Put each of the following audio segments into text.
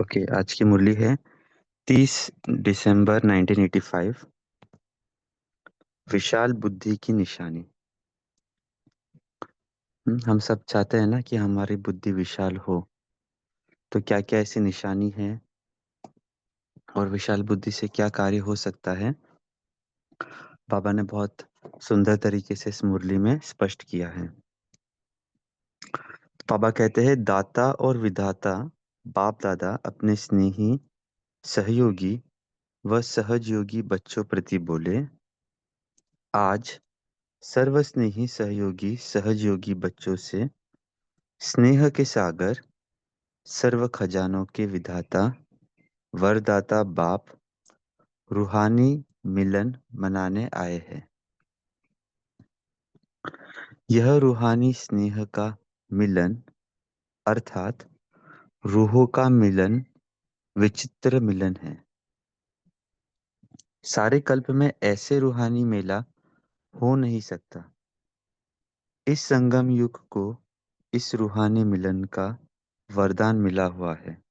Okay, आज की मुरली है 30 दिसंबर 1985। विशाल बुद्धि की निशानी। हम सब चाहते हैं ना कि हमारी बुद्धि विशाल हो। तो क्या क्या ऐसी निशानी है और विशाल बुद्धि से क्या कार्य हो सकता है, बाबा ने बहुत सुंदर तरीके से इस मुरली में स्पष्ट किया है। तो बाबा कहते हैं, दाता और विधाता बाप दादा अपने स्नेही सहयोगी व सहजयोगी बच्चों प्रति बोले, आज सर्वस्नेही सहयोगी सहजयोगी बच्चों से स्नेह के सागर, सर्व खजानों के विधाता वरदाता बाप रूहानी मिलन मनाने आए हैं। यह रूहानी स्नेह का मिलन अर्थात रूहों का मिलन विचित्र मिलन है। सारे कल्प में ऐसे रूहानी मेला हो नहीं सकता। इस संगम युग को इस रूहानी मिलन का वरदान मिला हुआ है।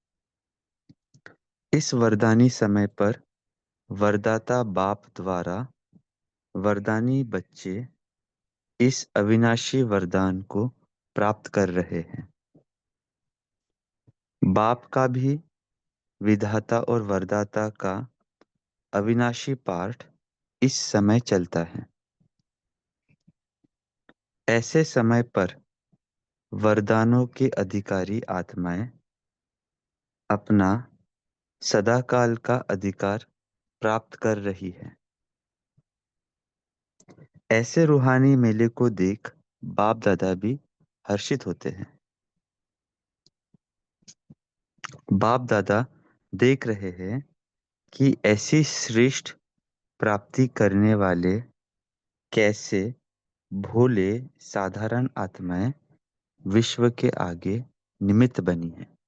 इस वरदानी समय पर वरदाता बाप द्वारा वरदानी बच्चे इस अविनाशी वरदान को प्राप्त कर रहे हैं। बाप का भी विधाता और वरदाता का अविनाशी पाठ इस समय चलता है। ऐसे समय पर वरदानों के अधिकारी आत्माएं अपना सदाकाल का अधिकार प्राप्त कर रही है। ऐसे रूहानी मेले को देख बाप दादा भी हर्षित होते हैं। बाप दादा देख रहे हैं कि ऐसी श्रेष्ठ प्राप्ति करने वाले कैसे भोले साधारण आत्माएं विश्व के आगे निमित्त बनी हैं।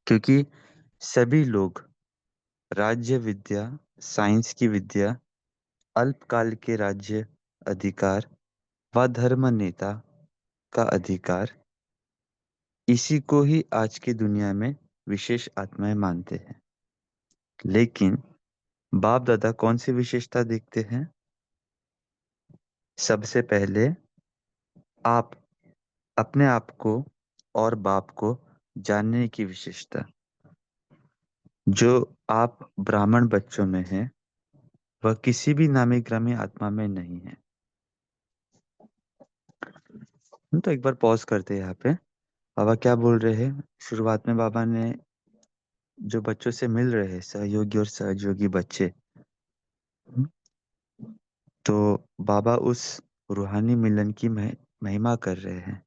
क्योंकि सभी लोग राज्य विद्या, साइंस की विद्या, अल्पकाल के राज्य अधिकार व धर्म नेता का अधिकार, इसी को ही आज की दुनिया में विशेष आत्माएं मानते हैं। लेकिन बाप दादा कौन सी विशेषता देखते हैं? सबसे पहले आप अपने आप को और बाप को जानने की विशेषता। जो आप ब्राह्मण बच्चों में है वह किसी भी नामी ग्रामी आत्मा में नहीं है। तो एक बार पॉज करते हैं यहाँ पे। बाबा क्या बोल रहे हैं? शुरुआत में बाबा ने जो बच्चों से मिल रहे हैं सहयोगी और सहयोगी बच्चे, हम्म, तो बाबा उस रूहानी मिलन की महिमा कर रहे हैं।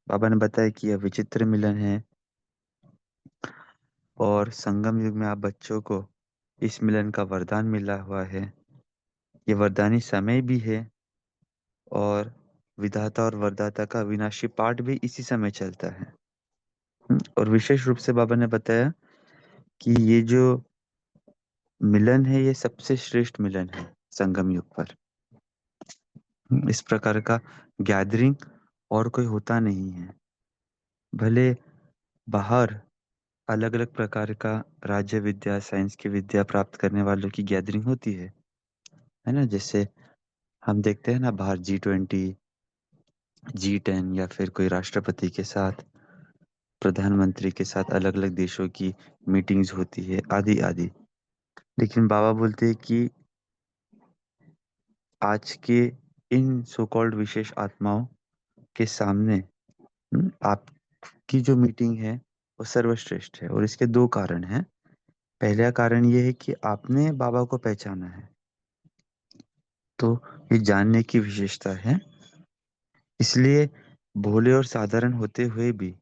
बाबा ने बताया कि यह विचित्र मिलन है और संगम युग में आप बच्चों को इस मिलन का वरदान मिला हुआ है। ये वरदानी समय भी है और विधाता और वरदाता का अविनाशी पाठ भी इसी समय चलता है। और विशेष रूप से बाबा ने बताया कि ये जो मिलन है ये सबसे श्रेष्ठ मिलन है संगम युग पर। इस प्रकार का गैदरिंग और कोई होता नहीं है। भले बाहर अलग अलग प्रकार का राज्य विद्या, साइंस की विद्या प्राप्त करने वालों की गैदरिंग होती है ना। जैसे हम देखते हैं ना बाहर G20, G10 या फिर कोई राष्ट्रपति के साथ, प्रधानमंत्री के साथ अलग अलग देशों की मीटिंग्स होती है आदि आदि। लेकिन बाबा बोलते हैं कि आज के इन सो कॉल्ड विशेष आत्माओं के सामने आपकी जो मीटिंग है वो सर्वश्रेष्ठ है। और इसके दो कारण हैं। पहला कारण ये है कि आपने बाबा को पहचाना है, तो ये जानने की विशेषता है। इसलिए भोले और साधारण होते हुए भी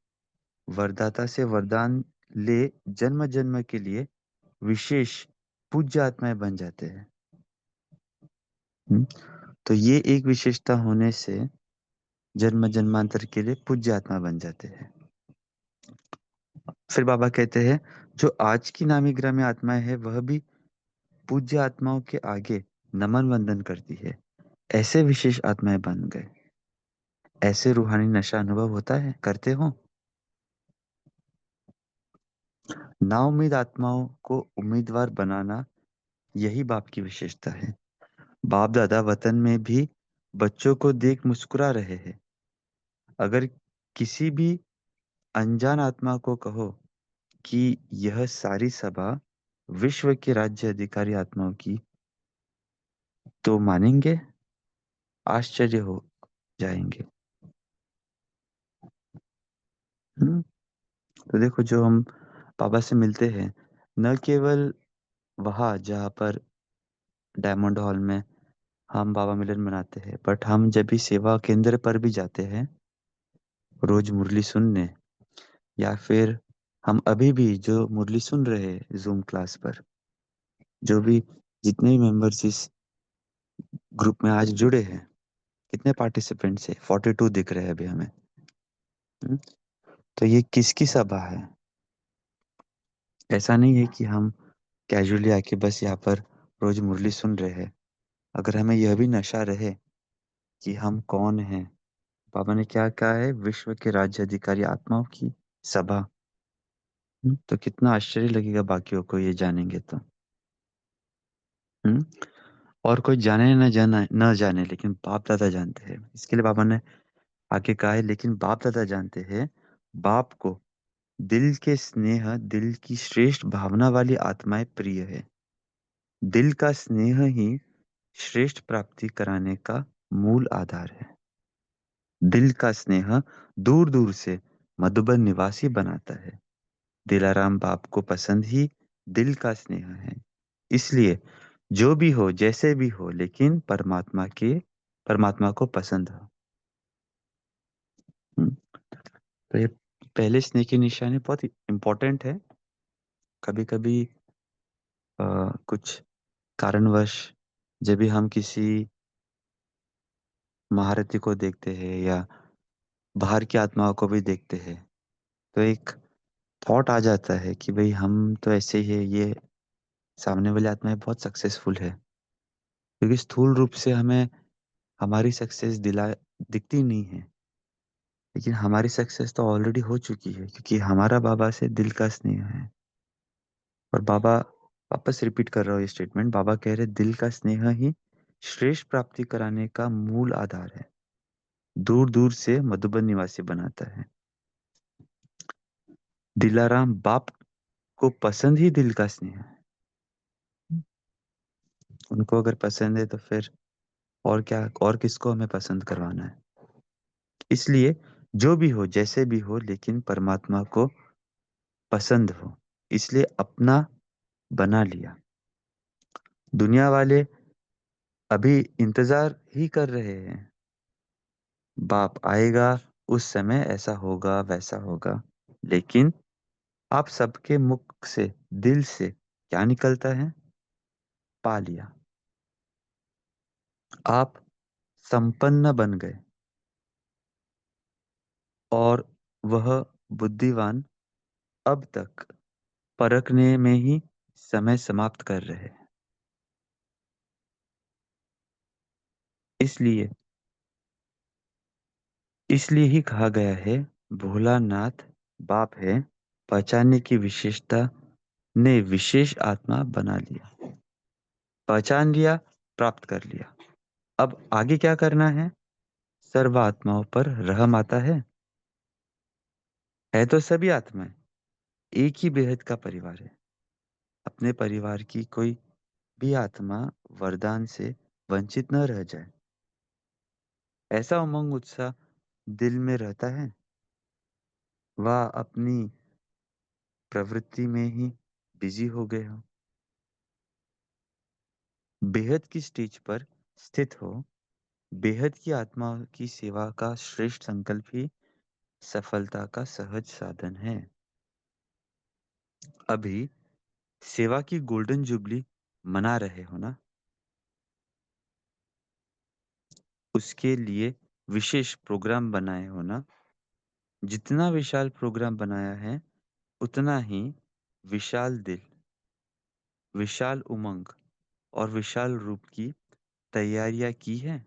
वरदाता से वरदान ले जन्म जन्म के लिए विशेष पूज्य आत्माएं बन जाते हैं। हम्म, तो ये एक विशेषता होने से जन्म जन्मांतर के लिए पूज्य आत्मा बन जाते हैं। फिर बाबा कहते हैं, जो आज की नामी ग्रामी आत्माएं है वह भी पूज्य आत्माओं के आगे नमन वंदन करती है। ऐसे विशेष आत्माएं बन गए। ऐसे रूहानी नशा अनुभव होता है, करते हो? नाउम्मीद आत्माओं को उम्मीदवार बनाना यही बाप की विशेषता है। बाप दादा वतन में भी बच्चों को देख मुस्कुरा रहे हैं। अगर किसी भी अनजान आत्मा को कहो कि यह सारी सभा विश्व के राज्य अधिकारी आत्माओं की, तो मानेंगे? आश्चर्य हो जाएंगे। हम्म। तो देखो, जो हम बाबा से मिलते हैं, न केवल वहाँ जहाँ पर डायमंड हॉल में हम बाबा मिलन मनाते हैं, बट हम जब भी सेवा केंद्र पर भी जाते हैं रोज मुरली सुनने, या फिर हम अभी भी जो मुरली सुन रहे हैं जूम क्लास पर, जो भी जितने भी मेंबर्स इस ग्रुप में आज जुड़े हैं, कितने पार्टिसिपेंट्स है? 42 दिख रहे हैं अभी हमें। हम्म, तो ये किसकी सभा है? ऐसा नहीं है कि हम कैजुअली आके बस यहाँ पर रोज मुरली सुन रहे हैं। अगर हमें यह भी नशा रहे कि हम कौन हैं, बाबा ने क्या कहा है, विश्व के राज्य अधिकारी आत्माओं की सभा। तो कितना आश्चर्य लगेगा बाकियों को ये जानेंगे तो। हम्म। और कोई जाने न जाने, लेकिन बाप दादा जानते हैं। इसके लिए बाबा ने आगे कहा है, लेकिन बाप दादा जानते हैं, बाप को दिल के स्नेह, दिल की श्रेष्ठ भावना वाली आत्माएं प्रिय है। दिल का स्नेह ही श्रेष्ठ प्राप्ति कराने का मूल आधार है। दिल का स्नेह दूर दूर से मधुबन निवासी बनाता है। दिलाराम बाप को पसंद ही दिल का स्नेह है। इसलिए जो भी हो, जैसे भी हो, लेकिन परमात्मा को पसंद हो। हम्म, तो ये पहले स्नेह की निशानी बहुत इंपॉर्टेंट है। कभी कभी कुछ कारणवश जब भी हम किसी महारथी को देखते हैं या बाहर की आत्माओं को भी देखते हैं, तो एक थॉट आ जाता है कि भाई हम तो ऐसे ही है, ये सामने वाली आत्माएं बहुत सक्सेसफुल है। क्योंकि स्थूल रूप से हमें हमारी सक्सेस दिला दिखती नहीं है, लेकिन हमारी सक्सेस तो ऑलरेडी हो चुकी है, क्योंकि हमारा बाबा से दिल का स्नेह है। और बाबा, वापस रिपीट कर रहा हूँ ये स्टेटमेंट, बाबा कह रहे दिल का स्नेह ही श्रेष्ठ प्राप्ति कराने का मूल आधार है। दूर दूर से मधुबन निवासी बनाता है। दिलाराम बाप को पसंद ही दिल का स्नेह है। उनको अगर पसंद है तो फिर और क्या, और किसको हमें पसंद करवाना है? इसलिए जो भी हो, जैसे भी हो, लेकिन परमात्मा को पसंद हो, इसलिए अपना बना लिया। दुनिया वाले अभी इंतजार ही कर रहे हैं, बाप आएगा, उस समय ऐसा होगा, वैसा होगा। लेकिन आप सबके मुख से, दिल से क्या निकलता है? पा लिया। आप संपन्न बन गए, और वह बुद्धिवान अब तक परखने में ही समय समाप्त कर रहे हैं। इसलिए इसलिए ही कहा गया है, भोलानाथ बाप है, पहचानने की विशेषता ने विशेष आत्मा बना लिया। पहचान लिया, प्राप्त कर लिया। अब आगे क्या करना है? सर्व आत्माओं पर रहम आता है तो सभी आत्माएं एक ही बेहद का परिवार है। अपने परिवार की कोई भी आत्मा वरदान से वंचित न रह जाए, ऐसा उमंग उत्साह दिल में रहता है। वह अपनी प्रवृत्ति में ही बिजी हो गए हो, बेहद की स्टेज पर स्थित हो। बेहद की आत्मा की सेवा का श्रेष्ठ संकल्प ही सफलता का सहज साधन है। अभी सेवा की गोल्डन जुबली मना रहे हो ना, उसके लिए विशेष प्रोग्राम बनाए हो ना। जितना विशाल प्रोग्राम बनाया है, उतना ही विशाल दिल, विशाल उमंग और विशाल रूप की तैयारियां की है।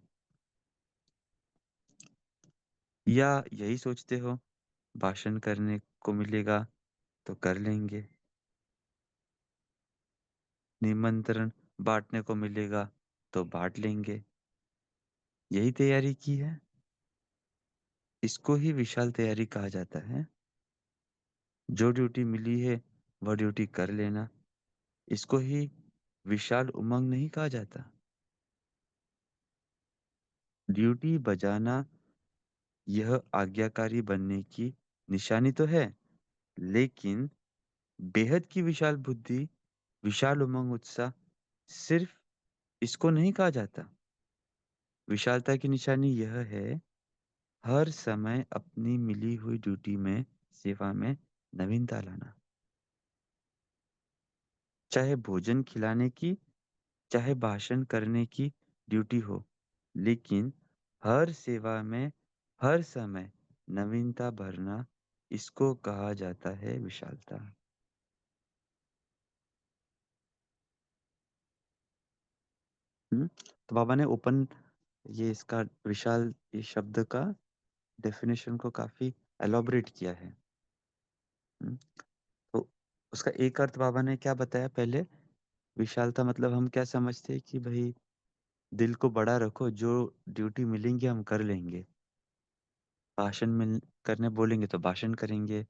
या यही सोचते हो भाषण करने को मिलेगा, तो कर लेंगे। निमंत्रण बाँटने को मिलेगा तो बाँट लेंगे। यही तैयारी की है। इसको ही विशाल तैयारी कहा जाता है। जो ड्यूटी मिली है वह ड्यूटी कर लेना। इसको ही विशाल उमंग नहीं कहा जाता। ड्यूटी बजाना यह आज्ञाकारी बनने की निशानी तो है, लेकिन बेहद की विशाल बुद्धि, विशाल उमंग उत्साह सिर्फ इसको नहीं कहा जाता। विशालता की निशानी यह है, हर समय अपनी मिली हुई ड्यूटी में, सेवा में नवीनता लाना। चाहे भोजन खिलाने की, चाहे भाषण करने की ड्यूटी हो, लेकिन हर सेवा में, हर समय नवीनता भरना, इसको कहा जाता है विशालता। हुँ? तो बाबा ने ओपन ये इसका विशाल इस शब्द का डेफ़िनेशन को काफ़ी एलॉबरेट किया है। हुँ? तो उसका एक अर्थ बाबा ने क्या बताया पहले? विशालता मतलब हम क्या समझते हैं कि भई दिल को बड़ा रखो, जो ड्यूटी मिलेंगी हम कर लेंगे। भाषण मिल करने बोलेंगे तो भाषण करेंगे,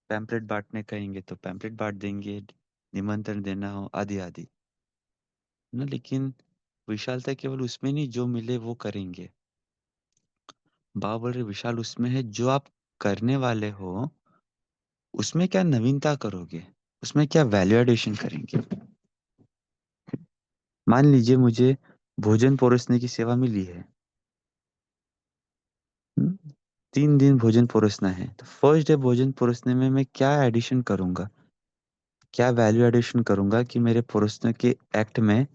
पैम्पलेट बाँटने कहेंगे तो पैम्पलेट बाँट देंगे, निमंत्रण देना हो आदि-आदि। ना लेकिन विशालता केवल उसमें नहीं जो मिले वो करेंगे। बाबा बोल रहे विशाल उसमें है जो आप करने वाले हो, उसमें क्या नवीनता करोगे? उसमें क्या वैल्यू एडिशन करेंगे? मान लीजिए मुझे भोजन परोसने की सेवा मिली है। हुँ? 3 दिन भोजन परोसना है, तो फर्स्ट डे भोजन परोसने में मैं क्या एडिशन करूँगा? क्या वैल्यू एडिशन करूँगा कि मेरे परोसने के एक्ट में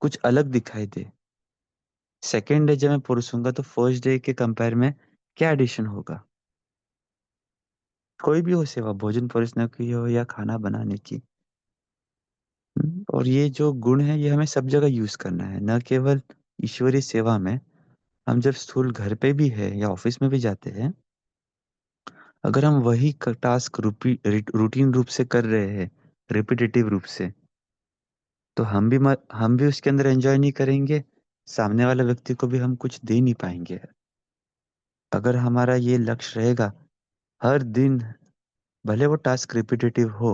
कुछ अलग दिखाई दे? सेकंड डे जब मैं परोसूँगा तो फर्स्ट डे के कंपेयर में क्या एडिशन होगा? कोई भी हो सेवा, भोजन परोसने की हो या खाना बनाने की। और ये जो गुण है ये हमें सब जगह यूज़ करना है, ना केवल ईश्वरीय सेवा में। हम जब स्थूल घर पे भी है या ऑफ़िस में भी जाते हैं, अगर हम वही टास्क रूटीन रूप से कर रहे हैं, रिपिटेटिव रूप से, तो हम भी उसके अंदर एन्जॉय नहीं करेंगे, सामने वाले व्यक्ति को भी हम कुछ दे नहीं पाएँगे। अगर हमारा ये लक्ष्य रहेगा, हर दिन भले वो टास्क रिपिटेटिव हो,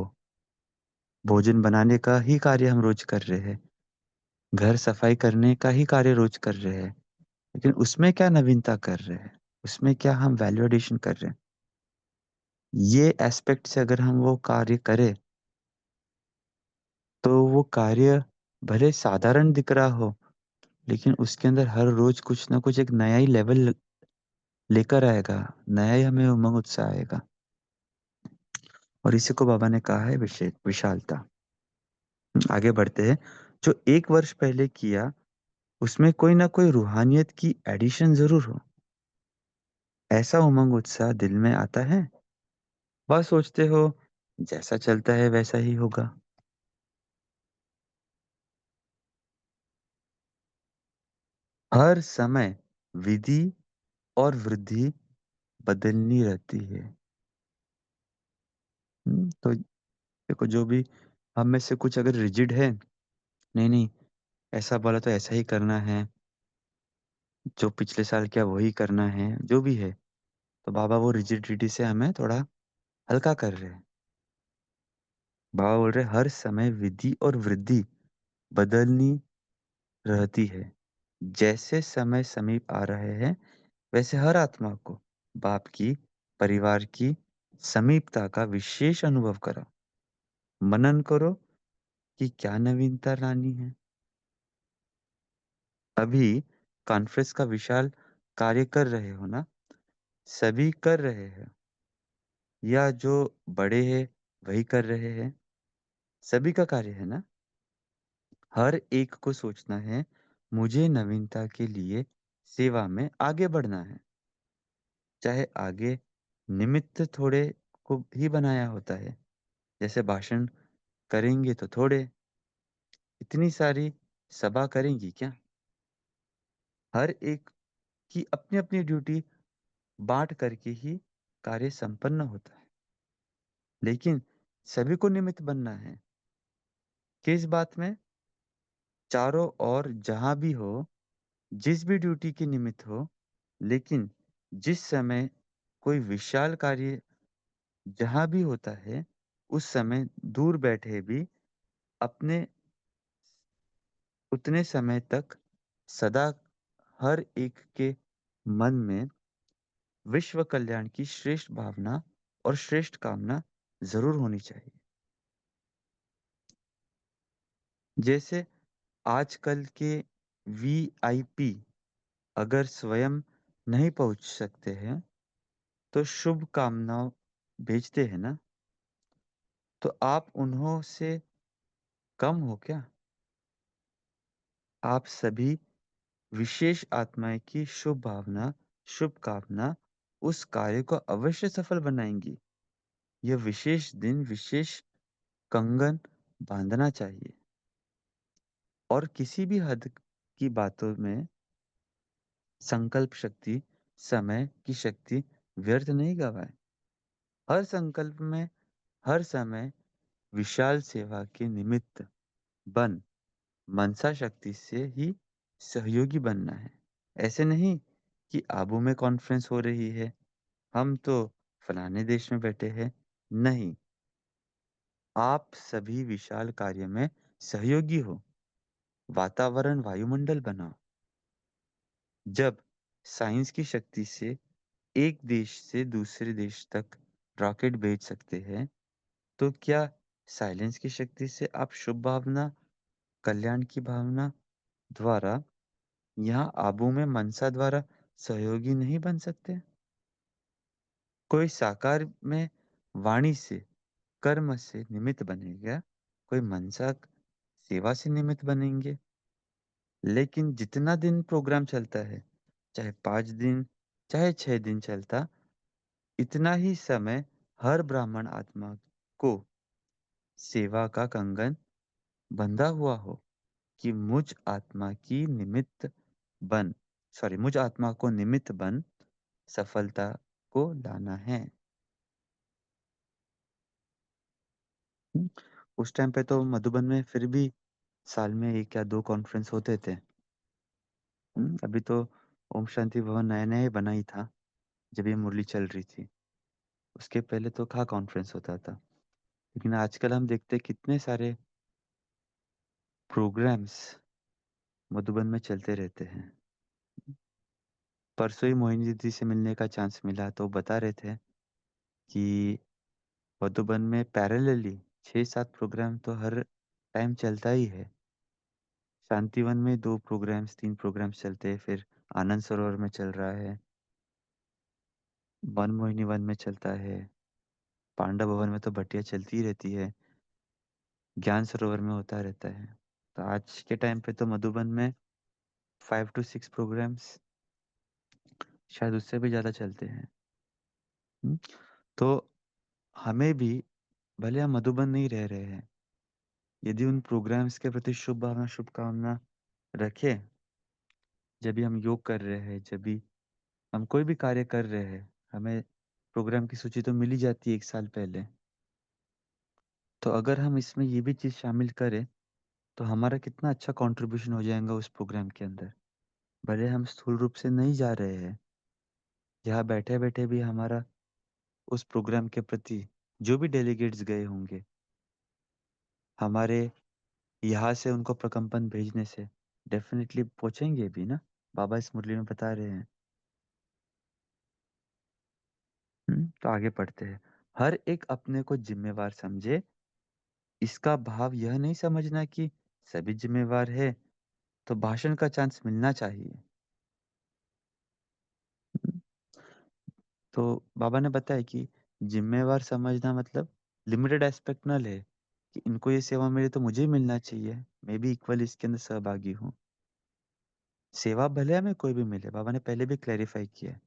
भोजन बनाने का ही कार्य हम रोज़ कर रहे हैं, घर सफाई करने का ही कार्य रोज़ कर रहे हैं, लेकिन उसमें क्या नवीनता कर रहे हैं? उसमें क्या हम वैल्यू एडिशन कर रहे हैं? ये एस्पेक्ट से अगर हम वो कार्य करें, तो वो कार्य भले साधारण दिख रहा हो, लेकिन उसके अंदर हर रोज़ कुछ न कुछ एक नया ही लेवल लेकर आएगा, नया ही हमें उमंग उत्साह आएगा। और इसी को बाबा ने कहा है विशालता। आगे बढ़ते हैं, जो 1 वर्ष पहले किया, उसमें कोई न कोई रूहानियत की एडिशन ज़रूर हो। ऐसा उमंग उत्साह दिल में आता है? वह सोचते हो, जैसा चलता है वैसा ही होगा। हर समय विधि और वृद्धि बदलनी रहती है। तो देखो जो भी हम में से कुछ अगर रिजिड है, नहीं, नहीं ऐसा बोला तो ऐसा ही करना है, जो पिछले साल किया वही करना है, जो भी है, तो बाबा वो रिजिडिटी से हमें थोड़ा हल्का कर रहे हैं। बाबा बोल रहे हैं हर समय विधि और वृद्धि बदलनी रहती है। जैसे समय समीप आ रहे हैं, वैसे हर आत्मा को बाप की, परिवार की समीपता का विशेष अनुभव करो। मनन करो कि क्या नवीनता लानी है। अभी कॉन्फ्रेंस का विशाल कार्य कर रहे हो ना? सभी कर रहे हैं या जो बड़े हैं वही कर रहे हैं? सभी का कार्य है ना? हर एक को सोचना है, मुझे नवीनता के लिए सेवा में आगे बढ़ना है। चाहे आगे निमित्त थोड़े को ही बनाया होता है। जैसे भाषण करेंगे तो थोड़े, इतनी सारी सभा करेंगी क्या? हर एक की अपनी-अपनी ड्यूटी बाँट करके ही कार्य संपन्न होता है। लेकिन सभी को निमित्त बनना है। किस बात में? चारों ओर जहाँ भी हो, जिस भी ड्यूटी के निमित्त हो, लेकिन जिस समय कोई विशाल कार्य जहाँ भी होता है, उस समय दूर बैठे भी अपने उतने समय तक सदा हर एक के मन में विश्व कल्याण की श्रेष्ठ भावना और श्रेष्ठ कामना ज़रूर होनी चाहिए। जैसे आजकल के वीआईपी अगर स्वयं नहीं पहुँच सकते हैं, तो शुभकामनाएँ भेजते हैं ना, तो आप उन्हों से कम हो क्या? आप सभी विशेष आत्माएँ की शुभ भावना, शुभकामना उस कार्य को अवश्य सफल बनाएँगी। यह विशेष दिन, विशेष कंगन बाँधना चाहिए और किसी भी हद की बातों में संकल्प शक्ति, समय की शक्ति व्यर्थ नहीं गवाएँ। हर संकल्प में, हर समय विशाल सेवा के निमित्त बन मनसा शक्ति से ही सहयोगी बनना है। ऐसे नहीं कि आबू में कॉन्फ्रेंस हो रही है, हम तो फलाने देश में बैठे हैं। नहीं, आप सभी विशाल कार्य में सहयोगी हो। वातावरण वायुमंडल बनाओ। जब साइंस की शक्ति से एक देश से दूसरे देश तक रॉकेट भेज सकते हैं, तो क्या साइलेंस की शक्ति से आप शुभ भावना, कल्याण की भावना द्वारा यहाँ आबू में मनसा द्वारा सहयोगी नहीं बन सकते? कोई साकार में वाणी से, कर्म से निमित्त बनेगा, कोई मनसा सेवा से निमित्त बनेंगे। लेकिन जितना दिन प्रोग्राम चलता है, चाहे 5 दिन, चाहे 6 दिन चलता, इतना ही समय हर ब्राह्मण आत्मा को सेवा का कंगन बंधा हुआ हो कि मुझ आत्मा को निमित्त बन सफलता को लाना है। हुँ, उस टाइम पे तो मधुबन में फिर भी साल में 1 या 2 कॉन्फ्रेंस होते थे। अभी तो ओम शांति भवन नया-नया ही बना ही था, जब ये मुरली चल रही थी। उसके पहले तो कहाँ कॉन्फ्रेंस होता था। लेकिन आजकल हम देखते हैं कितने सारे प्रोग्राम्स मधुबन में चलते रहते हैं। परसों ही मोहिनी दीदी से मिलने का चांस मिला तो वो बता रहे थे कि मधुबन में पैरेलली 6-7 प्रोग्राम तो हर टाइम चलता ही है। शांतिवन में 2 प्रोग्राम्स 3 प्रोग्राम्स चलते हैं, फिर आनंद सरोवर में चल रहा है, मनमोहिनी वन में चलता है, पांडव भवन में तो भट्टियाँ चलती ही रहती है, ज्ञान सरोवर में होता रहता है। तो आज के टाइम पे तो मधुबन में 5 टू 6 प्रोग्राम्स शायद उससे भी ज़्यादा चलते हैं। हुँ, तो हमें भी भले हम मधुबन नहीं रह रहे हैं, यदि उन प्रोग्राम्स के प्रति शुभ भावना, शुभकामना रखें, जब भी हम योग कर रहे हैं, जब भी हम कोई भी कार्य कर रहे हैं, हमें प्रोग्राम की सूची तो मिल ही जाती है 1 साल पहले। तो अगर हम इसमें ये भी चीज़ शामिल करें, तो हमारा कितना अच्छा कंट्रीब्यूशन हो जाएगा उस प्रोग्राम के अंदर। भले हम स्थूल रूप से नहीं जा रहे हैं, यहाँ बैठे-बैठे भी हमारा उस प्रोग्राम के प्रति जो भी डेलीगेट्स गए होंगे, हमारे यहाँ से उनको प्रकंपन भेजने से डेफ़िनेटली पहुँचेंगे भी ना। बाबा इस मुरली में बता रहे हैं। तो आगे पढ़ते हैं। हर एक अपने को ज़िम्मेवार समझे, इसका भाव यह नहीं समझना कि सभी ज़िम्मेवार हैं, तो भाषण का चांस मिलना चाहिए। हुँ, तो बाबा ने बताया कि ज़िम्मेवार समझना मतलब लिमिटेड एस्पेक्ट ना ले, कि इनको ये सेवा मिली तो मुझे ही मिलना चाहिए, मैं भी इक्वली इसके अंदर सहभागी हूँ। सेवा भले हमें कोई भी मिले, बाबा ने पहले भी क्लैरिफ़ाई किया है।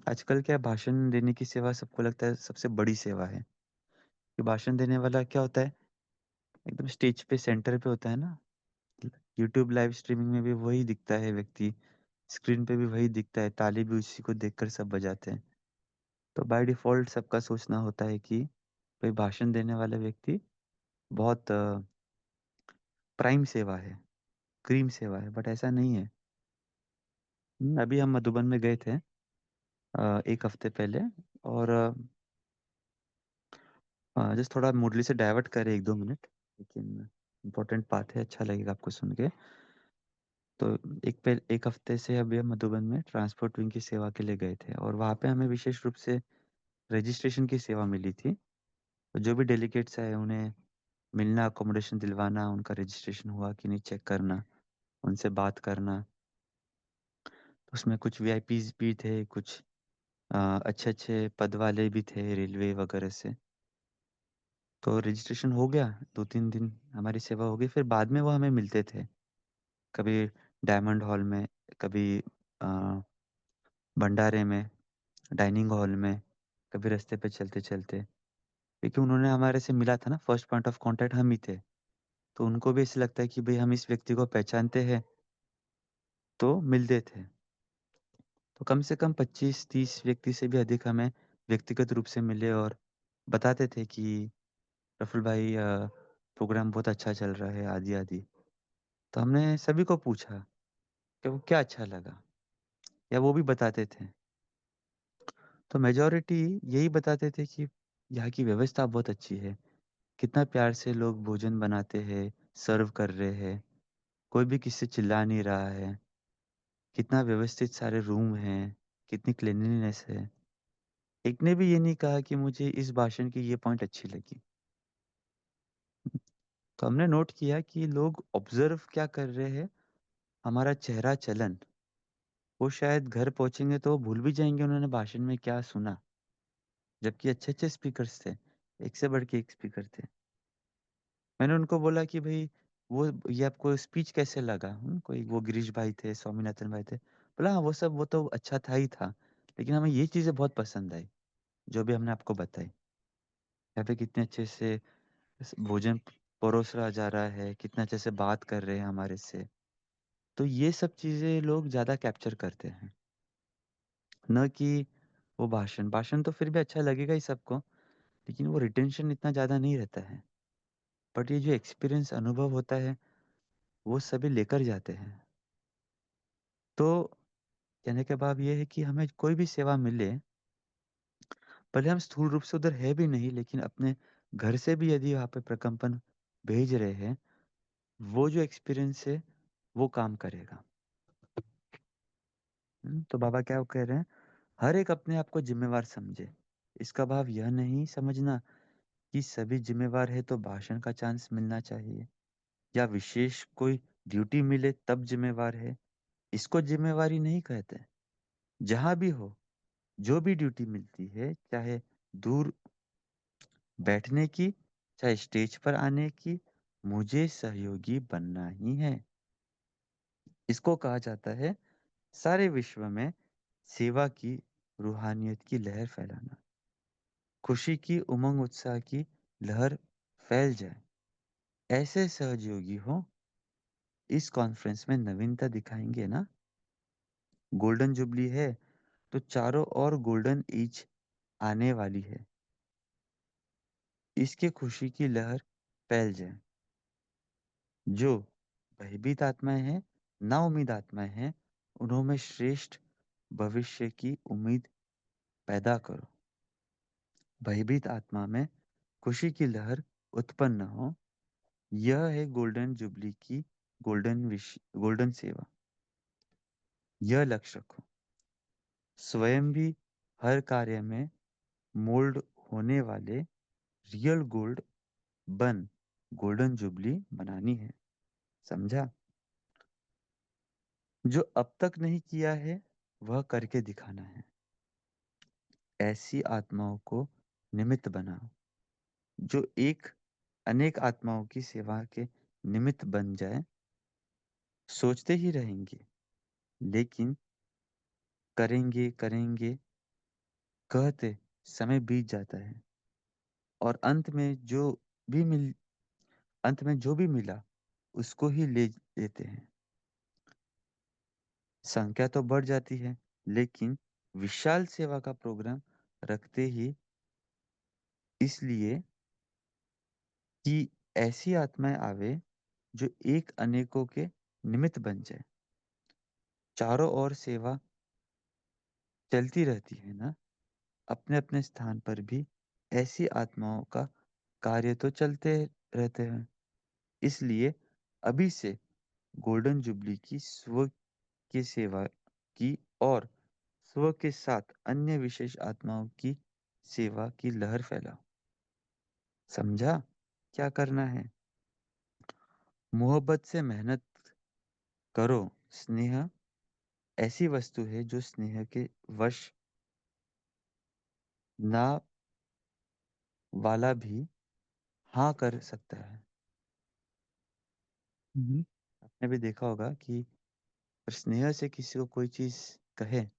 आजकल क्या है भाषण देने की सेवा सबको लगता है सबसे बड़ी सेवा है। कि भाषण देने वाला क्या होता है, एकदम स्टेज पे सेंटर पे होता है ना, यूट्यूब लाइव स्ट्रीमिंग में भी वही दिखता है व्यक्ति, स्क्रीन पे भी वही दिखता है, ताली भी उसी को देखकर सब बजाते हैं। तो बाय डिफ़ॉल्ट सबका सोचना होता है कि भाई भाषण देने वाला व्यक्ति बहुत प्राइम सेवा है, क्रीम सेवा है, बट ऐसा नहीं है। अभी हम मधुबन में गए थे 1 हफ्ते पहले। और जस्ट थोड़ा मुरली से डाइवर्ट करे 1-2 मिनट, लेकिन इम्पोर्टेंट बात है, अच्छा लगेगा आपको सुन के। तो 1 हफ्ते से अभी हम मधुबन में ट्रांसपोर्ट विंग की सेवा के लिए गए थे, और वहाँ पे हमें विशेष रूप से रजिस्ट्रेशन की सेवा मिली थी। तो जो भी डेलीगेट्स आए उन्हें मिलना, अकोमोडेशन दिलवाना, उनका रजिस्ट्रेशन हुआ कि नहीं चेक करना, उनसे बात करना। तो उसमें कुछ वीआईपीज भी थे, कुछ अच्छे अच्छे पद वाले भी थे रेलवे वगैरह से। तो रजिस्ट्रेशन हो गया, 2-3 दिन हमारी सेवा हो गई। फिर बाद में वो हमें मिलते थे, कभी डायमंड हॉल में, कभी अ, भंडारे में, डाइनिंग हॉल में, कभी रास्ते पे चलते चलते। क्योंकि उन्होंने हमारे से मिला था ना, फर्स्ट पॉइंट ऑफ कांटेक्ट हम ही थे। तो उनको भी ऐसा लगता है कि भाई हम इस व्यक्ति को पहचानते हैं, तो मिलते थे। तो कम से कम 25-30 व्यक्ति से भी अधिक हमें व्यक्तिगत रूप से मिले, और बताते थे कि प्रफुल्ल भाई प्रोग्राम बहुत अच्छा चल रहा है, आदि आदि। तो हमने सभी को पूछा कि वो क्या अच्छा लगा, या वो भी बताते थे। तो मेजॉरिटी यही बताते थे कि यहाँ की व्यवस्था बहुत अच्छी है, कितना प्यार से लोग भोजन बनाते हैं, सर्व कर रहे हैं, कोई भी किसी से चिल्ला नहीं रहा है, कितना व्यवस्थित सारे रूम हैं, कितनी क्लीनलीनेस है। एक ने भी ये नहीं कहा कि मुझे इस भाषण की ये पॉइंट अच्छी लगी। तो हमने नोट किया कि लोग ऑब्जर्व क्या कर रहे हैं, हमारा चेहरा चलन। वो शायद घर पहुंचेंगे तो वो भूल भी जाएंगे उन्होंने भाषण में क्या सुना, जबकि अच्छे अच्छे स्पीकर्स थे, एक से बढ़ के एक स्पीकर थे। मैंने उनको बोला कि भाई वो ये आपको स्पीच कैसे लगा? कोई वो गिरीश भाई थे, स्वामीनाथन भाई थे। बोला हाँ, वो तो अच्छा था ही था, लेकिन हमें ये चीज़ें बहुत पसंद आई, जो भी हमने आपको बताई। यहाँ पे कितने अच्छे से भोजन परोसा जा रहा है, कितना अच्छे से बात कर रहे हैं हमारे से। तो ये सब चीज़ें लोग ज़्यादा कैप्चर करते हैं, न कि वो भाषण। भाषण तो फिर भी अच्छा लगेगा ही सबको, लेकिन वो रिटेंशन इतना ज़्यादा नहीं रहता है। बट ये जो एक्सपीरियंस, अनुभव होता है, वो सभी लेकर जाते हैं। तो कहने का भाव ये है कि हमें कोई भी सेवा मिले, भले हम स्थूल रूप से उधर है भी नहीं, लेकिन अपने घर से भी यदि वहाँ पे प्रकंपन भेज रहे हैं, वो जो एक्सपीरियंस है वो काम करेगा। तो बाबा क्या कह रहे हैं? हर एक अपने आप को जिम्मेवार समझे। इसका भाव यह नहीं समझना कि सभी जिम्मेवार है तो भाषण का चांस मिलना चाहिए, या विशेष कोई ड्यूटी मिले तब जिम्मेवार है। इसको जिम्मेवारी नहीं कहते। जहां भी हो, जो भी ड्यूटी मिलती है, चाहे दूर बैठने की, चाहे स्टेज पर आने की, मुझे सहयोगी बनना ही है। इसको कहा जाता है सारे विश्व में सेवा की, रूहानियत की लहर फैलाना। खुशी की, उमंग उत्साह की लहर फैल जाए, ऐसे सहयोगी हो। इस कॉन्फ्रेंस में नवीनता दिखाएंगे ना। गोल्डन जुबली है, तो चारों ओर गोल्डन एज आने वाली है। इसके खुशी की लहर फैल जाए। जो भयभीत आत्माएं हैं, ना उम्मीद आत्माएं हैं, उन्हों में श्रेष्ठ भविष्य की उम्मीद पैदा करो। भयभीत आत्मा में खुशी की लहर उत्पन्न हो, यह है गोल्डन जुबली की गोल्डन सेवा। यह लक्ष्य रखो। स्वयं भी हर कार्य में मोल्ड होने वाले रियल गोल्ड बन गोल्डन जुबली बनानी है। समझा? जो अब तक नहीं किया है वह करके दिखाना है। ऐसी आत्माओं को निमित्त बनाओ, जो एक अनेक आत्माओं की सेवा के निमित्त बन जाए। सोचते ही रहेंगे, लेकिन करेंगे करेंगे कहते समय बीत जाता है, और अंत में जो भी मिला उसको ही ले लेते हैं। संख्या तो बढ़ जाती है, लेकिन विशाल सेवा का प्रोग्राम रखते ही इसलिए कि ऐसी आत्माएँ आवे जो एक अनेकों के निमित्त बन जाए। चारों ओर सेवा चलती रहती है ना, अपने-अपने स्थान पर भी ऐसी आत्माओं का कार्य तो चलते रहते हैं। इसलिए अभी से गोल्डन जुबली की स्व की सेवा की और स्व के साथ अन्य विशेष आत्माओं की सेवा की लहर फैलाओ। समझा? क्या करना है? मोहब्बत से मेहनत करो। स्नेह ऐसी वस्तु है जो स्नेह के वश ना वाला भी हाँ कर सकता है। हुँ। आपने भी देखा होगा कि स्नेह से किसी को कोई चीज़ कहे,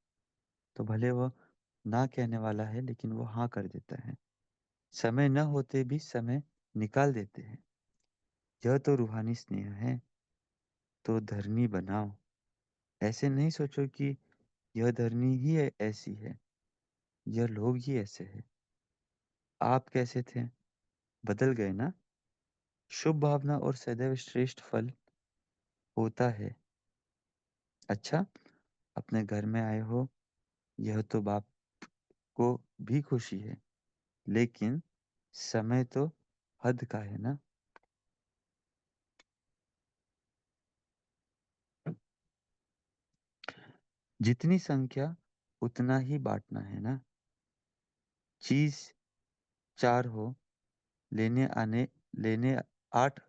तो भले वो ना कहने वाला है, लेकिन वो हाँ कर देता है। समय न होते भी समय निकाल देते हैं। यह तो रूहानी स्नेह है, तो धरनी बनाओ। ऐसे नहीं सोचो कि यह धरनी ही ऐसी है, यह लोग ही ऐसे हैं। आप कैसे थे? बदल गए ना? शुभ भावना और सदैव श्रेष्ठ फल होता है। अच्छा, अपने घर में आए हो, यह तो बाप को भी खुशी है, लेकिन समय तो हद का है ना? जितनी संख्या उतना ही बाँटना है ना? चीज़ 4 हो, लेने 8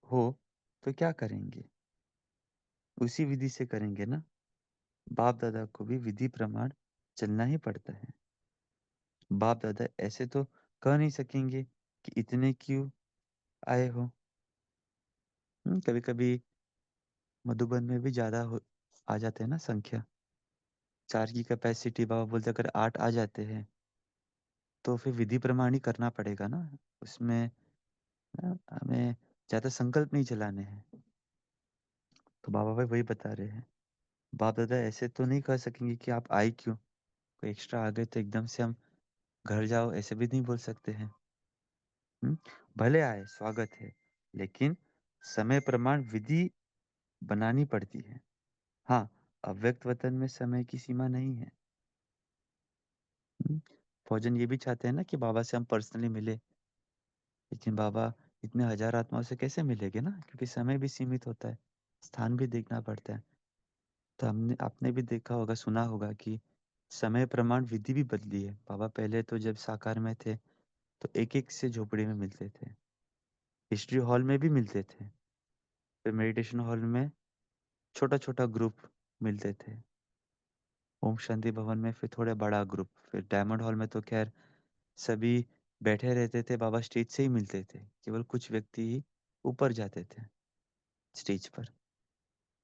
हो, तो क्या करेंगे? उसी विधि से करेंगे ना? बाप-दादा को भी विधि प्रमाण चलना ही पड़ता है। बाप-दादा ऐसे तो कह नहीं सकेंगे कि इतने क्यों आए हो? कभी-कभी मधुबन में भी ज़्यादा हो आ जाते हैं ना संख्या। 4 की कैपेसिटी बाबा बोलते अगर 8 आ जाते हैं, तो फिर विधि प्रमाण ही करना पड़ेगा ना। उसमें हमें ज़्यादा संकल्प नहीं चलाने हैं। तो बाबा भाई वही बता रहे हैं। बाप-दादा ऐसे तो नहीं कह सकेंगे कि आप आए क्यों? कोई एक्स्ट्रा आ गए तो एकदम से हम घर जाओ ऐसे भी नहीं बोल सकते हैं। हुँ? भले आए, स्वागत है, लेकिन समय प्रमाण विधि बनानी पड़ती है। हाँ, अव्यक्त वतन में समय की सीमा नहीं है। हुँ? फौजन ये भी चाहते हैं ना कि बाबा से हम पर्सनली मिलें, लेकिन बाबा इतने हज़ार आत्माओं से कैसे मिलेंगे ना? क्योंकि समय भी सीमित होता है, स्थान भी देखना पड़ता है। तो हमने आपने भी देखा होगा, सुना होगा कि समय प्रमाण विधि भी बदली है। बाबा पहले तो जब साकार में थे, तो एक-एक से झोपड़ी में मिलते थे। हिस्ट्री हॉल में भी मिलते थे। फिर मेडिटेशन हॉल में छोटा-छोटा ग्रुप मिलते थे। ओम शांति भवन में फिर थोड़ा बड़ा ग्रुप, फिर डायमंड हॉल में तो ख़ैर सभी बैठे रहते थे, बाबा स्टेज से ही मिलते थे। केवल कुछ व्यक्ति ही ऊपर जाते थे स्टेज पर।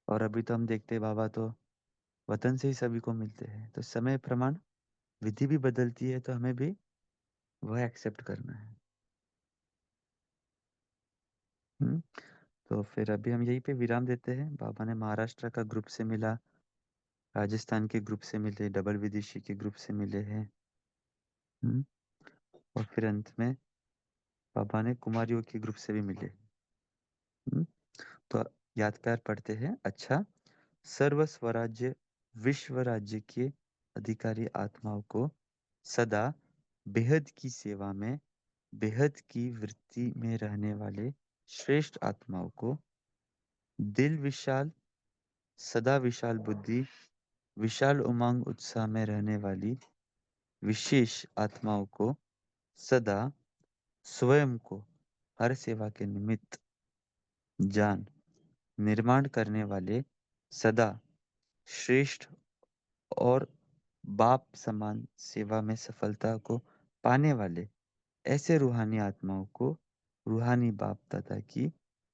और अभी तो हम देखते हैं बाबा तो वतन से ही सभी को मिलते हैं। तो समय प्रमाण विधि भी बदलती है, तो हमें भी वह एक्सेप्ट करना है। हुँ? तो फिर अभी हम यहीं पे विराम देते हैं। बाबा ने महाराष्ट्र का ग्रुप से मिला, राजस्थान के ग्रुप से मिले, डबल विदेशी के ग्रुप से मिले हैं। हुँ? और फिर अंत में बाबा ने कुमारियों के ग्रुप से भी मिले। हुँ? तो याद प्यार पढ़ते हैं। अच्छा, सर्व स्वराज्य विश्व राज्य के अधिकारी आत्माओं को सदा बेहद की सेवा में, बेहद की वृत्ति में रहने वाले श्रेष्ठ आत्माओं को दिल विशाल, सदा विशाल बुद्धि, विशाल उमंग उत्साह में रहने वाली विशेष आत्माओं को सदा स्वयं को हर सेवा के निमित्त जान निर्माण करने वाले सदा श्रेष्ठ और बाप समान सेवा में सफलता को पाने वाले ऐसे रूहानी आत्माओं को रूहानी बाप दादा की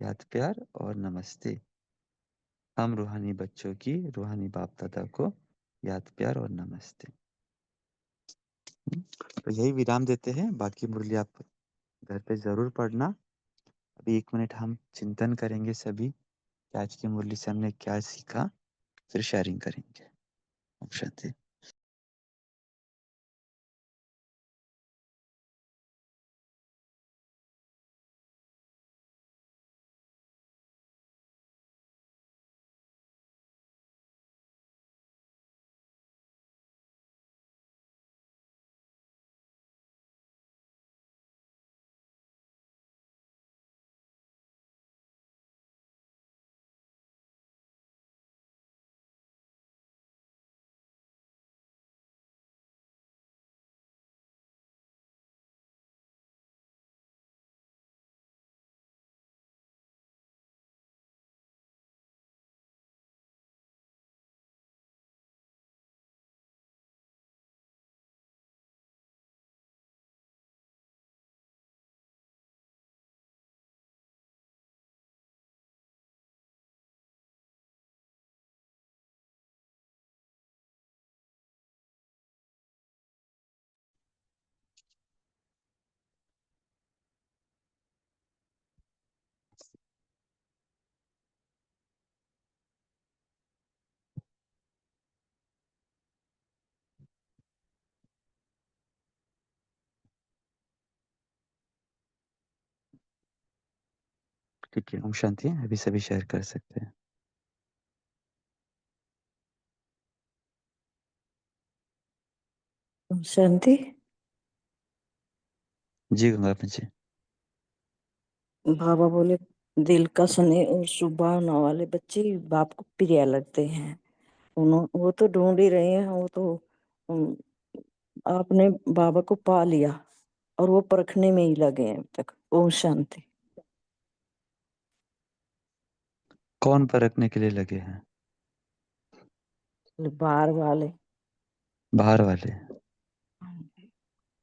याद प्यार और नमस्ते। हम रूहानी बच्चों की रूहानी बाप दादा को याद प्यार और नमस्ते। तो यही विराम देते हैं, बाकी मुरली आप घर पे ज़रूर पढ़ना। अभी 1 मिनट हम चिंतन करेंगे सभी, कि आज की मुरली से हमने क्या सीखा, फिर शेयरिंग करेंगे। ओम शांति। ठीक है, ओम शांति। अभी सभी शेयर कर सकते हैं। शांति। जी गंगापन जी। बाबा बोले दिल का स्नेह और शुभावना वाले बच्चे ही बाप को प्रिय लगते हैं। वो तो ढूंढ ही रहे हैं। वो तो उम, आपने बाबा को पा लिया और वो परखने में ही लगे हैं अब तक। ओम शांति। कौन परखने के लिए लगे हैं? बाहर वाले। बाहर वाले।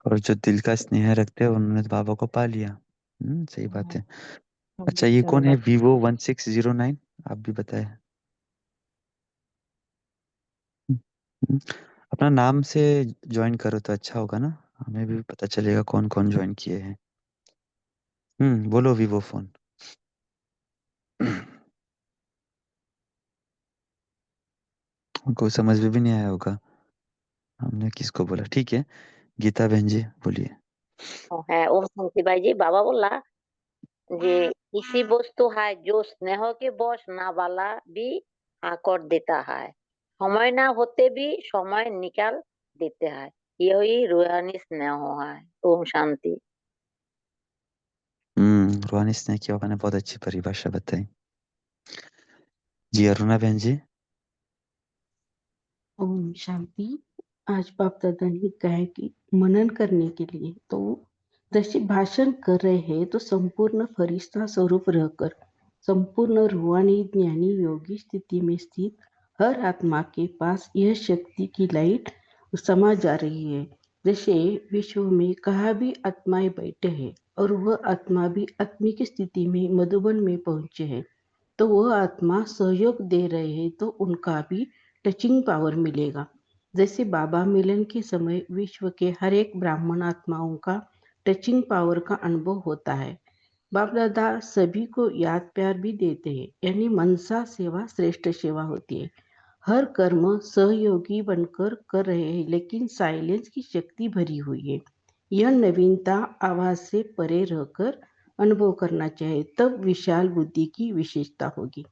और जो दिल का स्नेह रखते हैं उन्होंने तो बाबा को पा लिया। सही बात है। हम अच्छा, ये बच्चों ने कौन है बात। Vivo 1609? आप भी बताएं। हम्म, हम्म, अपना नाम से ज्वाइन करो तो अच्छा होगा ना। हमें भी पता चलेगा कौन कौन ज्वाइन किए हैं। बोलो वीवो फोन। उनको समझ में भी नहीं आया होगा हमने किसको बोला। ठीक है, गीता बहन जी बोलिए। হ্যাঁ, ওম শান্তি ভাইজি। বাবা বললা যে किसी वस्तु है जो स्नेह के वश ना वाला भी हाँ कर देता है, समय ना होते भी समय निकाल देते हैं, यही रूहानी स्नेह है। ओम शांति। रूहानी स्नेह की आपने बहुत अच्छी परिभाषा बताई। जी अरुणा बहन जी। ओम शांति। आज बाप दादा ने कहा कि मनन करने के लिए तो जैसे भाषण कर रहे हैं तो संपूर्ण फरिश्ता स्वरूप रहकर संपूर्ण रूहानी ज्ञानी योगी स्थिति में स्थित हर आत्मा के पास यह शक्ति की लाइट समा जा रही है। जैसे विश्व में कहा भी आत्माएं बैठे हैं और वह आत्मा भी आत्मिक स्थिति में मधुबन में पहुंचे हैं, तो वह आत्मा सहयोग दे रहे हैं तो उनका भी टचिंग पावर मिलेगा। जैसे बाबा मिलन के समय विश्व के हर एक ब्राह्मण आत्माओं का टचिंग पावर का अनुभव होता है। बाप दादा सभी को याद प्यार भी देते हैं, यानी मनसा सेवा श्रेष्ठ सेवा होती है। हर कर्म सहयोगी बनकर कर रहे हैं, लेकिन साइलेंस की शक्ति भरी हुई है। यह नवीनता आवाज से परे रहकर अनुभव करना चाहिए, तब विशाल बुद्धि की विशेषता होगी।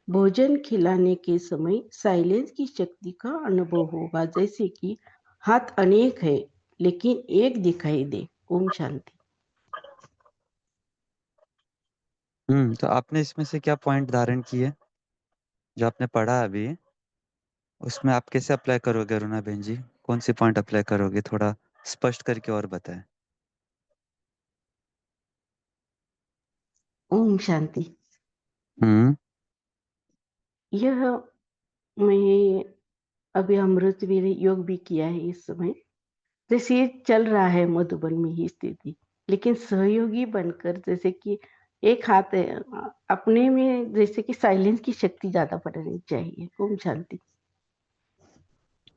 भोजन खिलाने के समय साइलेंस की शक्ति का अनुभव होगा, जैसे कि हाथ अनेक है लेकिन एक दिखाई दे। ओम शांति। तो आपने इसमें से क्या पॉइंट धारण किए जो आपने पढ़ा अभी? उसमें आप कैसे अप्लाई करोगे अरुणा बहन जी? कौन से पॉइंट अप्लाई करोगे, थोड़ा स्पष्ट करके और बताएं। ओम शांति। हम्म यह मैं अभी अमृत वेले योग भी किया है इस समय। जैसे ये चल रहा है मधुबन में ही स्थिति, लेकिन सहयोगी बनकर जैसे कि एक हाथ है, अपने में जैसे कि साइलेंस की शक्ति ज्यादा बढ़नी चाहिए। ओम शांति।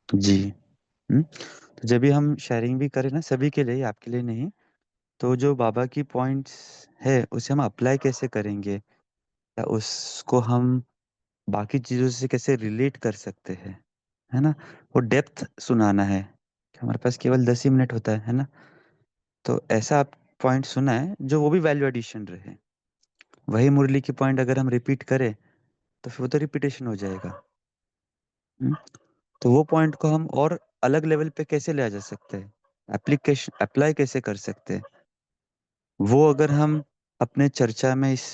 जी। तो जब भी हम शेयरिंग भी करें ना, सभी के लिए, आपके लिए नहीं, तो जो बाबा की पॉइंट्स है उसे हम अप्लाई कैसे करेंगे, या उसको हम बाकी चीज़ों से कैसे रिलेट कर सकते हैं, है ना? वो डेप्थ सुनाना है कि हमारे पास केवल 10 ही मिनट होता है ना? तो ऐसा आप पॉइंट सुना है जो वो भी वैल्यू एडिशन रहे। वही मुरली की पॉइंट अगर हम रिपीट करें तो फिर वो तो रिपीटेशन हो जाएगा। हम्म? तो वो पॉइंट को हम और अलग लेवल पे कैसे ले जा सकते हैं, एप्लीकेशन अप्लाई कैसे कर सकते हैं, वो अगर हम अपने चर्चा में इस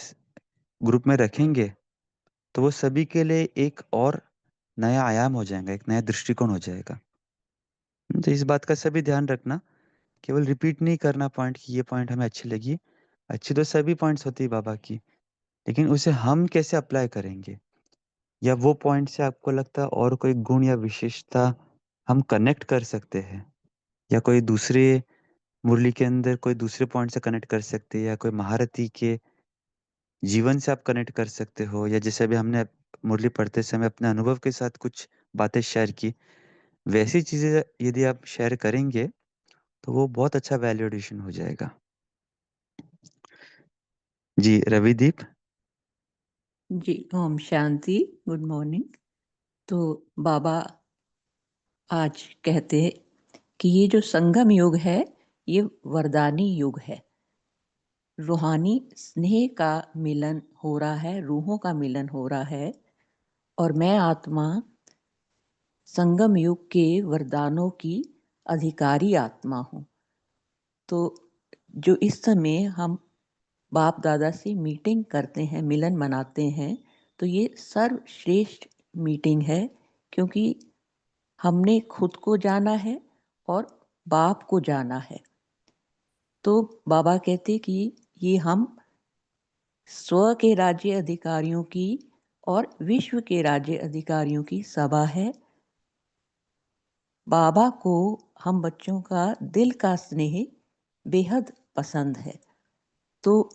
ग्रुप में रखेंगे तो वो सभी के लिए एक और नया आयाम हो जाएगा, एक नया दृष्टिकोण हो जाएगा। तो इस बात का सभी ध्यान रखना, केवल रिपीट नहीं करना पॉइंट की ये पॉइंट हमें अच्छी लगी। अच्छी तो सभी पॉइंट्स होती है बाबा की, लेकिन उसे हम कैसे अप्लाई करेंगे, या वो पॉइंट से आपको लगता है और कोई गुण या विशेषता हम कनेक्ट कर सकते हैं, या कोई दूसरे मुरली के अंदर कोई दूसरे पॉइंट से कनेक्ट कर सकते हैं, या कोई महारथी के जीवन से आप कनेक्ट कर सकते हो, या जैसे अभी हमने मुरली पढ़ते समय अपने अनुभव के साथ कुछ बातें शेयर की, वैसी चीजें यदि आप शेयर करेंगे तो वो बहुत अच्छा वैल्यू एडिशन हो जाएगा। जी रविदीप। जी ओम शांति। Good morning. तो बाबा आज कहते कि ये जो संगम युग है ये वरदानी युग है। रूहानी स्नेह का मिलन हो रहा है, रूहों का मिलन हो रहा है, और मैं आत्मा संगम युग के वरदानों की अधिकारी आत्मा हूँ। तो जो इस समय हम बाप दादा से मीटिंग करते हैं, मिलन मनाते हैं, तो ये सर्वश्रेष्ठ मीटिंग है, क्योंकि हमने खुद को जाना है और बाप को जाना है। तो बाबा कहते कि ये हम स्व के राज्य अधिकारियों की और विश्व के राज्य अधिकारियों की सभा है। बाबा को हम बच्चों का दिल का स्नेह बेहद पसंद है। तो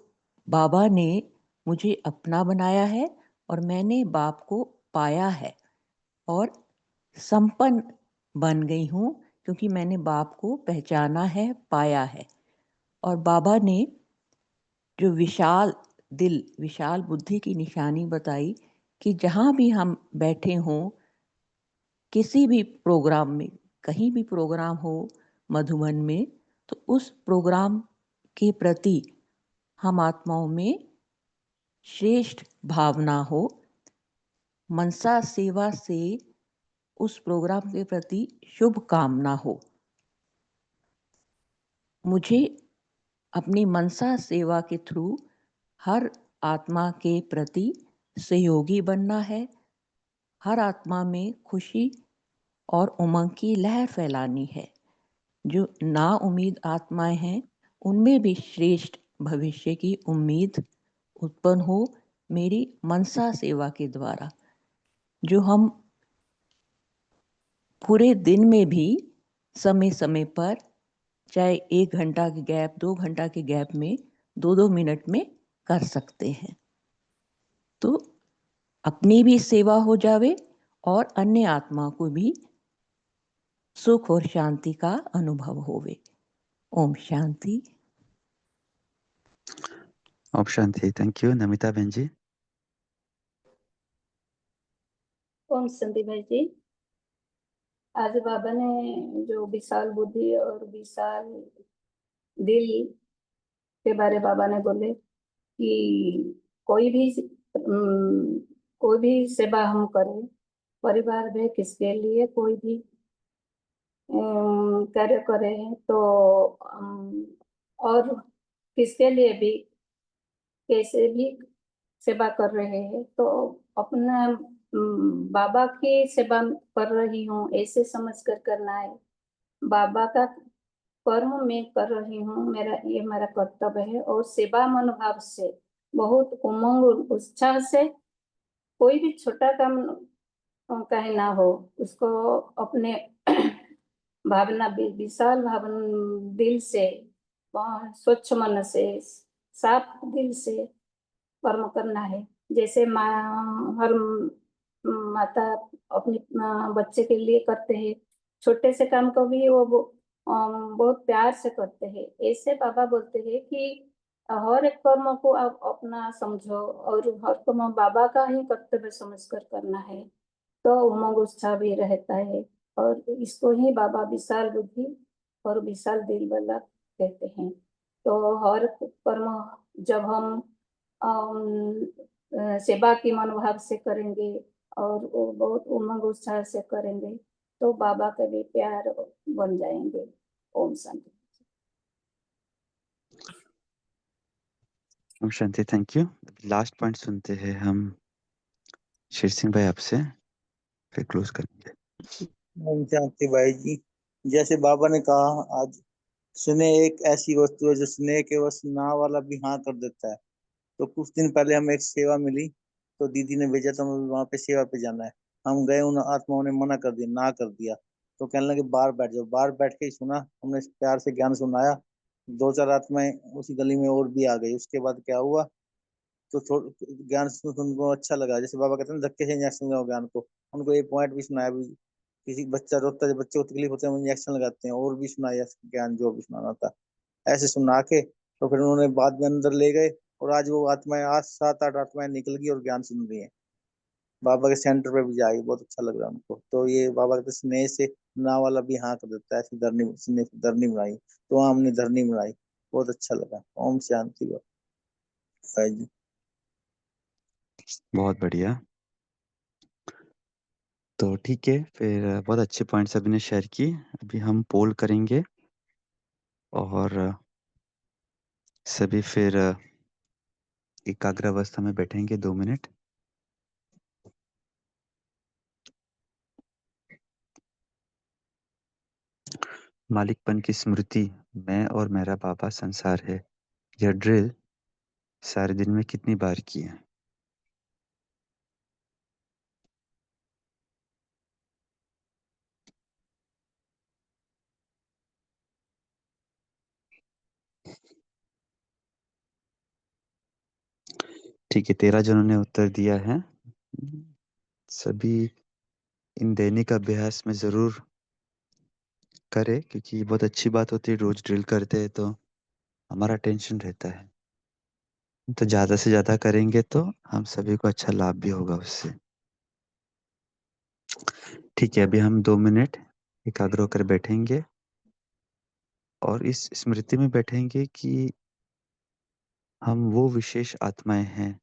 बाबा ने मुझे अपना बनाया है और मैंने बाप को पाया है और संपन्न बन गई हूँ, क्योंकि मैंने बाप को पहचाना है, पाया है। और बाबा ने जो विशाल दिल, विशाल बुद्धि की निशानी बताई कि जहाँ भी हम बैठे हों, किसी भी प्रोग्राम में, कहीं भी प्रोग्राम हो मधुबन में, तो उस प्रोग्राम के प्रति हम आत्माओं में श्रेष्ठ भावना हो, मनसा सेवा से उस प्रोग्राम के प्रति शुभ कामना हो। मुझे अपनी मनसा सेवा के थ्रू हर आत्मा के प्रति सहयोगी बनना है, हर आत्मा में खुशी और उमंग की लहर फैलानी है। जो ना उम्मीद आत्माएं हैं, उनमें भी श्रेष्ठ भविष्य की उम्मीद उत्पन्न हो मेरी मनसा सेवा के द्वारा। जो हम पूरे दिन में भी समय समय पर, चाहे 1 घंटा के गैप, 2 घंटा के गैप में 2-2 मिनट में कर सकते हैं, तो अपनी भी सेवा हो जावे और अन्य आत्मा को भी सुख और शांति का अनुभव होवे। ओम शांति। ओम शांति। थैंक यू नमिता बहन जी। ओम शांति भाई जी। आज बाबा ने जो विशाल बुद्धि और विशाल दिल के बारे बाबा ने बोले कि कोई भी कोई भी सेवा हम करें, परिवार में किसके लिए कोई भी कार्य करें, तो और किसके लिए भी कैसे भी सेवा कर रहे हैं, तो अपना बाबा की सेवा कर रही हूँ ऐसे समझ कर करना है। बाबा का कर्म मैं कर रही हूँ, ये मेरा कर्तव्य है। और सेवा मनोभाव से, बहुत उमंग उत्साह से, कोई भी छोटा काम कहीं ना हो, उसको अपने भावना विशाल भावना दिल से, स्वच्छ मन से, साफ दिल से कर्म करना है। जैसे हर माता अपने बच्चे के लिए करते हैं, छोटे से काम को भी वो बहुत प्यार से करते हैं। ऐसे बाबा बोलते हैं कि हर एक कर्म को आप अपना समझो और हर कर्म बाबा का ही कर्तव्य समझकर करना है, तो उमंग उत्साह भी रहता है। और इसको ही बाबा विशाल बुद्धि और विशाल दिल वाला कहते हैं। तो हर कर्म जब हम सेवा की मनोभाव से करेंगे और वो बहुत उमंग उत्साह से करेंगे, तो बाबा के भी प्यार बन जाएंगे। ओम शांति। ओम शांति। Thank you. लास्ट पॉइंट सुनते हैं हम शेर सिंह भाई आपसे, फिर क्लोज करेंगे। ओम शांति भाई जी। जैसे बाबा ने कहा, आज स्नेह एक ऐसी वस्तु है जो स्नेह के बस ना वाला भी हाँ कर देता है। तो कुछ दिन पहले हमें एक सेवा मिली, तो दीदी ने भेजा तो हमें वहां पे सेवा पे जाना है। हम गए, उन आत्माओं ने मना कर दिया, ना कर दिया। तो कहने लगे बाहर बैठ जाओ। बाहर बैठ के ही सुना, हमने प्यार से ज्ञान सुनाया। 2-4 आत्माएं उसी गली में और भी आ गई। उसके बाद क्या हुआ, तो ज्ञान सुन उनको अच्छा लगा। जैसे बाबा कहते हैं धक्के से इंजेक्शन लगाओ ज्ञान को, उनको एक पॉइंट भी सुनाया भी। किसी बच्चा रोता है, जब बच्चे को तकलीफ होती है, हम इंजेक्शन लगाते हैं, और भी सुनाया ज्ञान जो भी सुनाना था। ऐसे सुना के तो फिर उन्होंने बाद में अंदर ले गए, और आज वो आत्माएं, आज 7-8 आत्माएं निकल गई और ज्ञान सुन रही है। बाबा के सेंटर पे भी जाएगी, बहुत अच्छा लग रहा है उनको। तो ये बाबा कहते स्नेह से ना वाला भी हाँ कर देता है। ऐसी धरनी, स्नेह से धरनी बनाई, तो वहाँ हमने धरनी बनाई, बहुत अच्छा लगा। ओम शांति। भाई जी। बहुत बढ़िया। तो ठीक है, फिर बहुत अच्छे पॉइंट्स अभी ने शेयर किए। अभी हम पोल करेंगे और सभी फिर एकाग्र अवस्था में बैठेंगे 2 मिनट। मालिकपन की स्मृति, मैं और मेरा बाबा संसार है, यह ड्रिल सारे दिन में कितनी बार की है? ठीक है, 13 जनों ने उत्तर दिया है। सभी इन दैनिक अभ्यास में जरूर करें, क्योंकि ये बहुत अच्छी बात होती है। रोज ड्रिल करते हैं तो हमारा टेंशन रहता है, तो ज्यादा से ज्यादा करेंगे तो हम सभी को अच्छा लाभ भी होगा उससे। ठीक है, अभी हम 2 मिनट एकाग्र होकर बैठेंगे और इस स्मृति में बैठेंगे कि हम वो विशेष आत्माएं हैं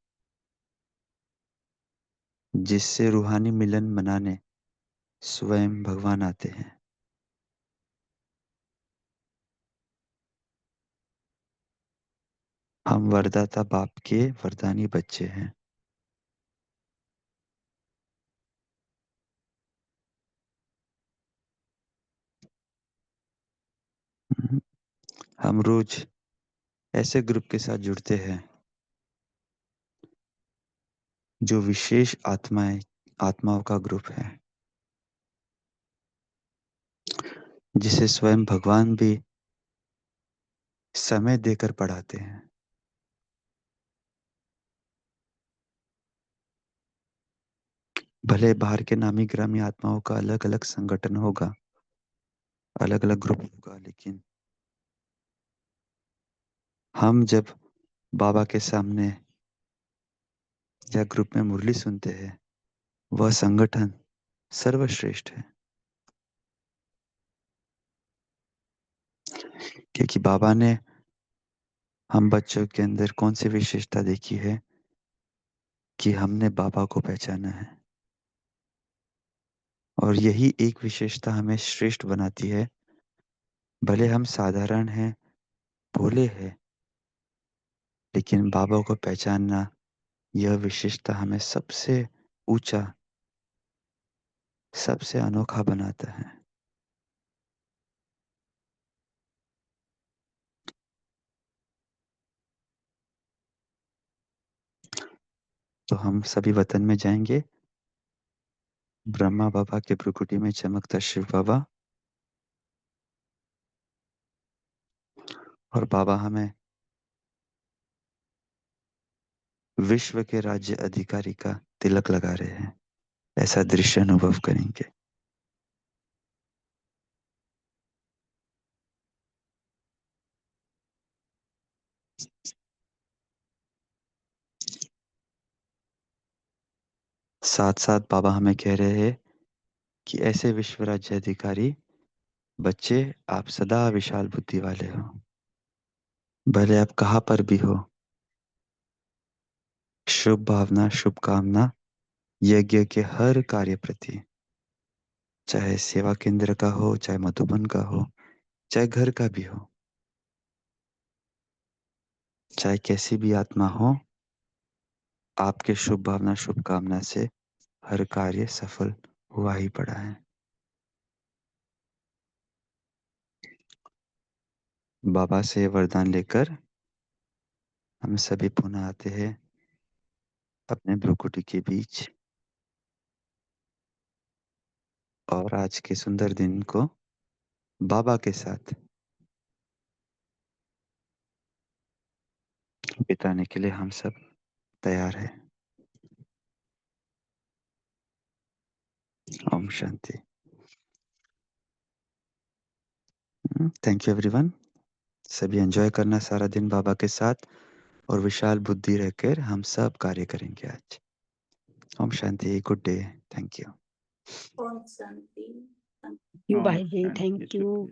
जिससे रूहानी मिलन मनाने स्वयं भगवान आते हैं। हम वरदाता बाप के वरदानी बच्चे हैं। हम रोज ऐसे ग्रुप के साथ जुड़ते हैं जो विशेष आत्माओं का ग्रुप है, जिसे स्वयं भगवान भी समय देकर पढ़ाते हैं। भले बाहर के नामी ग्रामी आत्माओं का अलग अलग संगठन होगा, अलग अलग ग्रुप होगा, लेकिन हम जब बाबा के सामने या ग्रुप में मुरली सुनते हैं, वह संगठन सर्वश्रेष्ठ है। क्योंकि बाबा ने हम बच्चों के अंदर कौन सी विशेषता देखी है कि हमने बाबा को पहचाना है, और यही एक विशेषता हमें श्रेष्ठ बनाती है। भले हम साधारण हैं, भोले हैं, लेकिन बाबा को पहचानना, यह विशेषता हमें सबसे ऊंचा, सबसे अनोखा बनाता है। तो हम सभी वतन में जाएंगे। ब्रह्मा बाबा के भ्रुकुटी में चमकता शिव बाबा, और बाबा हमें विश्व के राज्य अधिकारी का तिलक लगा रहे हैं, ऐसा दृश्य अनुभव करेंगे। साथ साथ बाबा हमें कह रहे हैं कि ऐसे विश्व राज्य अधिकारी बच्चे, आप सदा विशाल बुद्धि वाले हो। भले आप कहाँ पर भी हो, शुभ भावना, शुभकामना यज्ञ के हर कार्य प्रति, चाहे सेवा केंद्र का हो, चाहे मधुबन का हो, चाहे घर का भी हो, चाहे कैसी भी आत्मा हो, आपके शुभ भावना, शुभकामना से हर कार्य सफल हुआ ही पड़ा है। बाबा से वरदान लेकर हम सभी पुनः आते हैं अपने भ्रुकुटी के बीच, और आज के सुंदर दिन को बाबा के साथ बिताने के लिए हम सब तैयार हैं। ओम शांति। Thank you everyone. सभी एंजॉय करना सारा दिन बाबा के साथ, और विशाल बुद्धि रहकर हम सब कार्य करेंगे आज। ओम शांति। Good day. Thank you. ओम शांति। यू भाई जी, थैंक यू।